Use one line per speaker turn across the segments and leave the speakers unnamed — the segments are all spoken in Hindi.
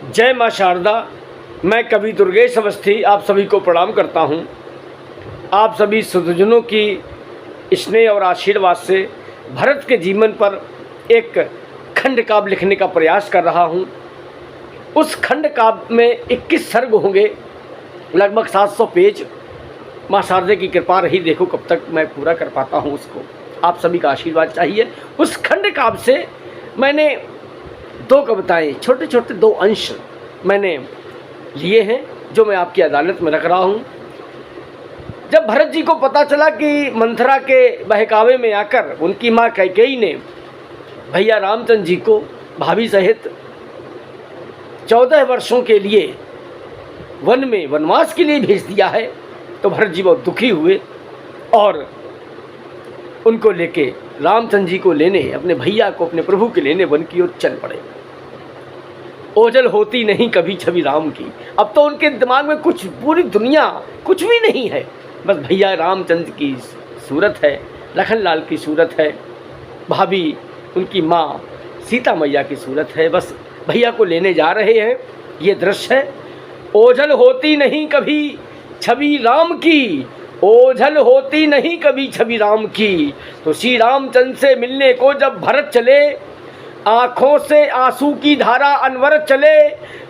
जय माँ शारदा। मैं कवि दुर्गेश अवस्थी आप सभी को प्रणाम करता हूँ। आप सभी सुधजनों की स्नेह और आशीर्वाद से भरत के जीवन पर एक खंड काव्य लिखने का प्रयास कर रहा हूँ। उस खंड काव्य में 21 सर्ग होंगे, लगभग 700 पेज। माँ शारदा की कृपा रही, देखो कब तक मैं पूरा कर पाता हूँ उसको। आप सभी का आशीर्वाद चाहिए। उस खंड काव्य से मैंने 2 कविताएँ, छोटे छोटे 2 अंश मैंने लिए हैं, जो मैं आपकी अदालत में रख रहा हूँ। जब भरत जी को पता चला कि मंथरा के बहकावे में आकर उनकी माँ कैकेयी ने भैया रामचंद्र जी को भाभी सहित 14 वर्षों के लिए वन में वनवास के लिए भेज दिया है, तो भरत जी बहुत दुखी हुए और उनको लेके रामचंद्र जी को लेने, अपने भैया को, अपने प्रभु के लेने वन की ओर चल पड़े। ओझल होती नहीं कभी छवि राम की। अब तो उनके दिमाग में कुछ, पूरी दुनिया कुछ भी नहीं है, बस भैया रामचंद्र की सूरत है, लखन लाल की सूरत है, भाभी उनकी माँ सीता मैया की सूरत है। बस भैया को लेने जा रहे हैं, ये दृश्य है। ओझल होती नहीं कभी छवि राम की, ओझल होती नहीं कभी छवि राम की। तो श्री रामचंद्र से मिलने को जब भरत चले, आँखों से आंसू की धारा अनवरत चले।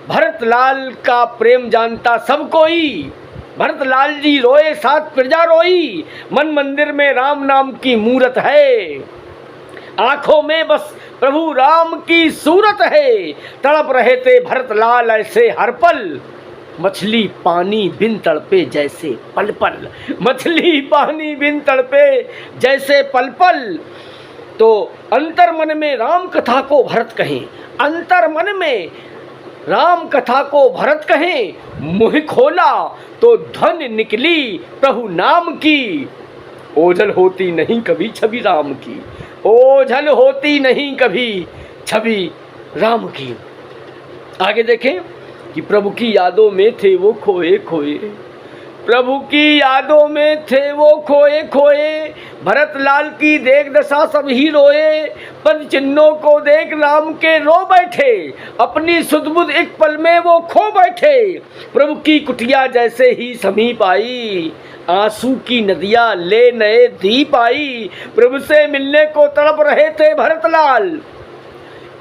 भरत लाल का प्रेम जानता सब कोई, भरत लाल जी रोए साथ प्रजा रोई। मन मंदिर में राम नाम की मूरत है, आँखों में बस प्रभु राम की सूरत है। तड़प रहे थे भरत लाल ऐसे हर पल, मछली पानी बिन तड़पे जैसे पल पल, मछली पानी बिन तड़पे जैसे पल पल। तो अंतर मन में राम कथा को भरत कहें, अंतर मन में राम कथा को भरत कहें। मुँह खोला तो ध्वनि निकली प्रभु नाम की, ओझल होती नहीं कभी छवि राम की, ओझल होती नहीं कभी छवि राम की। आगे देखें कि प्रभु की यादों में थे वो खोए खोए, प्रभु की यादों में थे वो खोए खोए। भरत लाल की देख दशा सब ही रोए, पद चिन्हों को देख राम के रो बैठे। अपनी सुध-बुध एक पल में वो खो बैठे, प्रभु की कुटिया जैसे ही समीप आई। आंसू की नदियाँ ले नए दीप आई, प्रभु से मिलने को तड़प रहे थे भरत लाल।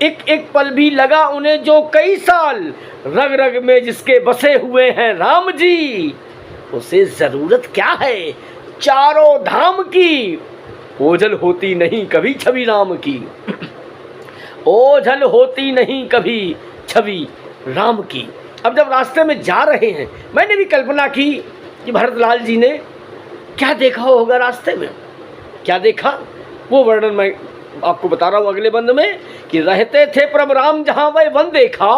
एक एक पल भी लगा उन्हें जो कई साल, रग रग में जिसके बसे हुए हैं राम जी, उसे जरूरत क्या है चारों धाम की। ओझल होती नहीं कभी छवि राम की, ओझल होती नहीं कभी छवि राम की। अब जब रास्ते में जा रहे हैं, मैंने भी कल्पना की कि भरत लाल जी ने क्या देखा होगा रास्ते में, क्या देखा वो वर्णन मैं आपको बता रहा हूँ अगले बंद में। कि रहते थे प्रभु राम जहाँ वह वन देखा,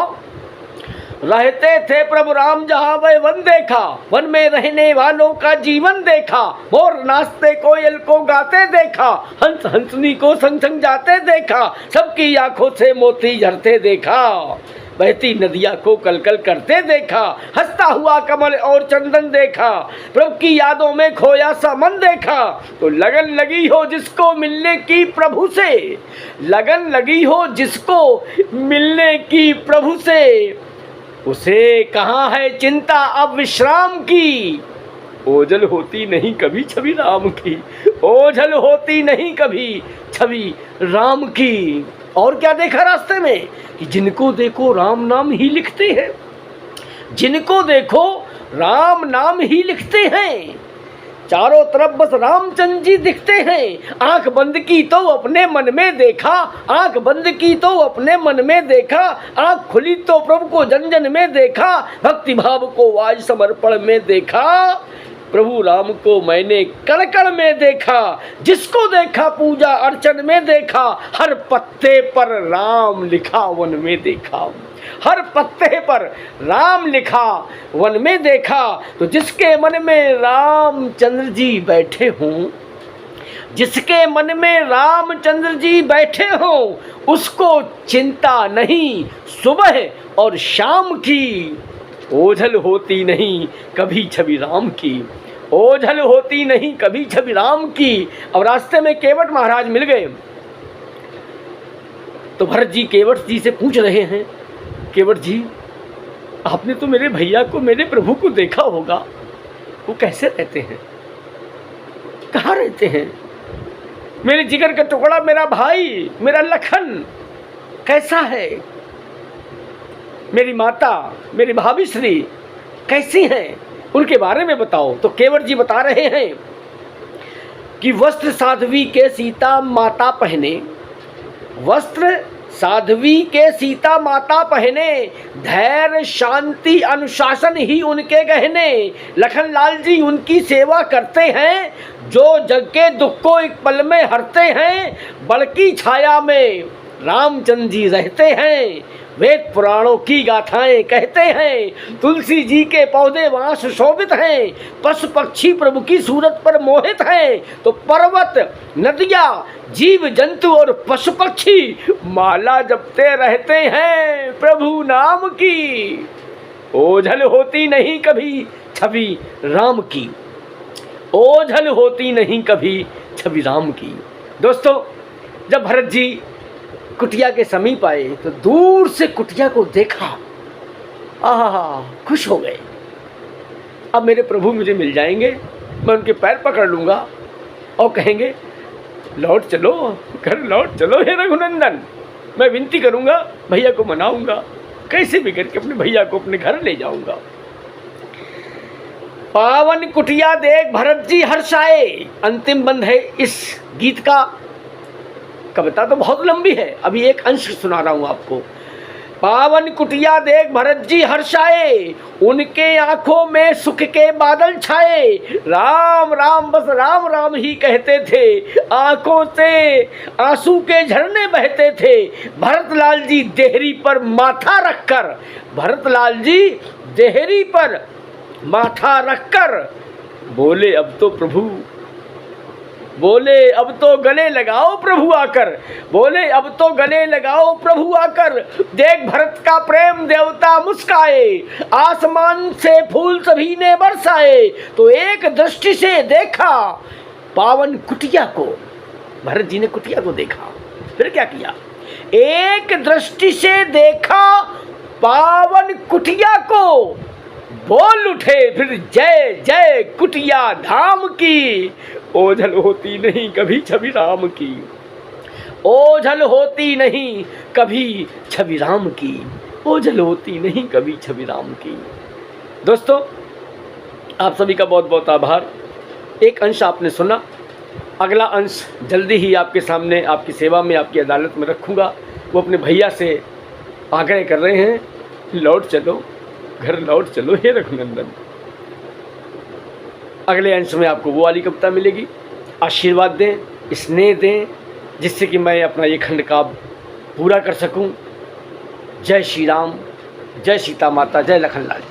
रहते थे प्रभु राम जहाँ वह वन देखा। वन में रहने वालों का जीवन देखा, मोर नाचते कोयल को गाते देखा, हंस हंसनी को संग संग जाते देखा। सबकी आंखों से मोती झरते देखा, बहती नदिया को कलकल करते देखा। हंसता हुआ कमल और चंदन देखा, प्रभु की यादों में खोया सा मन देखा। तो लगन लगी हो जिसको मिलने की प्रभु से, लगन लगी हो जिसको मिलने की प्रभु से, उसे कहाँ है चिंता अब विश्राम की। ओझल होती नहीं कभी छवि राम की, ओझल होती नहीं कभी छवि राम की। और क्या देखा रास्ते में कि जिनको देखो राम नाम ही लिखते हैं, जिनको देखो राम नाम ही लिखते हैं। चारों तरफ बस रामचंद्र जी दिखते हैं। आंख बंद की तो अपने मन में देखा, आंख बंद की तो अपने मन में देखा, आंख खुली तो प्रभु को जन जन में देखा। भक्ति भाव को आज समर्पण में देखा, प्रभु राम को मैंने कण कण में देखा। जिसको देखा पूजा अर्चन में देखा, हर पत्ते पर राम लिखा वन में देखा, हर पत्ते पर राम लिखा वन में देखा। तो जिसके मन में रामचंद्र जी बैठे हों, जिसके मन में रामचंद्र जी बैठे हों, उसको चिंता नहीं सुबह और शाम की। ओझल होती नहीं कभी छवि राम की, ओझल होती नहीं कभी छवि राम की। अब रास्ते में केवट महाराज मिल गए, तो भरत जी केवट जी से पूछ रहे हैं, केवट जी आपने तो मेरे भैया को, मेरे प्रभु को देखा होगा, वो कैसे रहते हैं, कहाँ रहते हैं। मेरे जिगर का टुकड़ा, मेरा भाई, मेरा लखन कैसा है। मेरी माता, मेरी भाभी श्री कैसी हैं, उनके बारे में बताओ। तो केवट जी बता रहे हैं कि वस्त्र साध्वी के सीता माता पहने, वस्त्र साध्वी के सीता माता पहने, धैर्य शांति अनुशासन ही उनके गहने। लखनलाल जी उनकी सेवा करते हैं, जो जग के दुख को एक पल में हरते हैं। बड़की छाया में रामचंद्र जी रहते हैं, वेद पुराणों की गाथाएं कहते हैं। तुलसी जी के पौधे वहाँ सुशोभित हैं, पशु पक्षी प्रभु की सूरत पर मोहित हैं। तो पर्वत, नदियाँ, जीव जंतु और पशु पक्षी माला जपते रहते हैं प्रभु नाम की। ओझल होती नहीं कभी छवि राम की, ओझल होती नहीं कभी छवि राम की। दोस्तों, जब भरत जी कुटिया के समीप आए तो दूर से कुटिया को देखा, आहा, खुश हो गए। अब मेरे प्रभु मुझे मिल जाएंगे, मैं उनके पैर पकड़ लूँगा और कहेंगे लौट चलो, घर लौट चलो हे रघुनंदन। मैं विनती करूँगा, भैया को मनाऊँगा, कैसे भी करके अपने भैया को अपने घर ले जाऊँगा। पावन कुटिया देख भरत जी हर्षाए। अंतिम बंद है इस गीत का। कविता तो बहुत लंबी है, अभी एक अंश सुना रहा हूँ आपको। पावन कुटिया देख भरत जी हर्षाए, उनके आंखों में सुख के बादल छाए। राम राम बस राम राम ही कहते थे, आंखों से आंसू के झरने बहते थे। भरतलाल जी देहरी पर माथा रखकर, भरतलाल जी देहरी पर माथा रखकर बोले अब तो प्रभु, बोले अब तो गले लगाओ प्रभु आकर, बोले अब तो गले लगाओ प्रभु आकर। देख भरत का प्रेम देवता मुस्काए, आसमान से फूल सभी ने बरसाए। तो एक दृष्टि से देखा पावन कुटिया को, भरत जी ने कुटिया को देखा, फिर क्या किया, एक दृष्टि से देखा पावन कुटिया को, बोल उठे फिर जय जय कुटिया धाम की। ओझल होती नहीं कभी छवि राम की, ओझल होती नहीं कभी छवि राम की, ओझल होती नहीं कभी छवि राम की। दोस्तों, आप सभी का बहुत बहुत आभार। एक अंश आपने सुना, अगला अंश जल्दी ही आपके सामने, आपकी सेवा में, आपकी अदालत में रखूँगा। वो अपने भैया से आग्रह कर रहे हैं, लौट चलो, घर लौट चलो हे रघुनंदन। अगले अंश में आपको वो वाली कविता मिलेगी। आशीर्वाद दें, स्नेह दें, जिससे कि मैं अपना ये खंड काव्य पूरा कर सकूं। जय श्री राम, जय सीता माता, जय लखनलाल।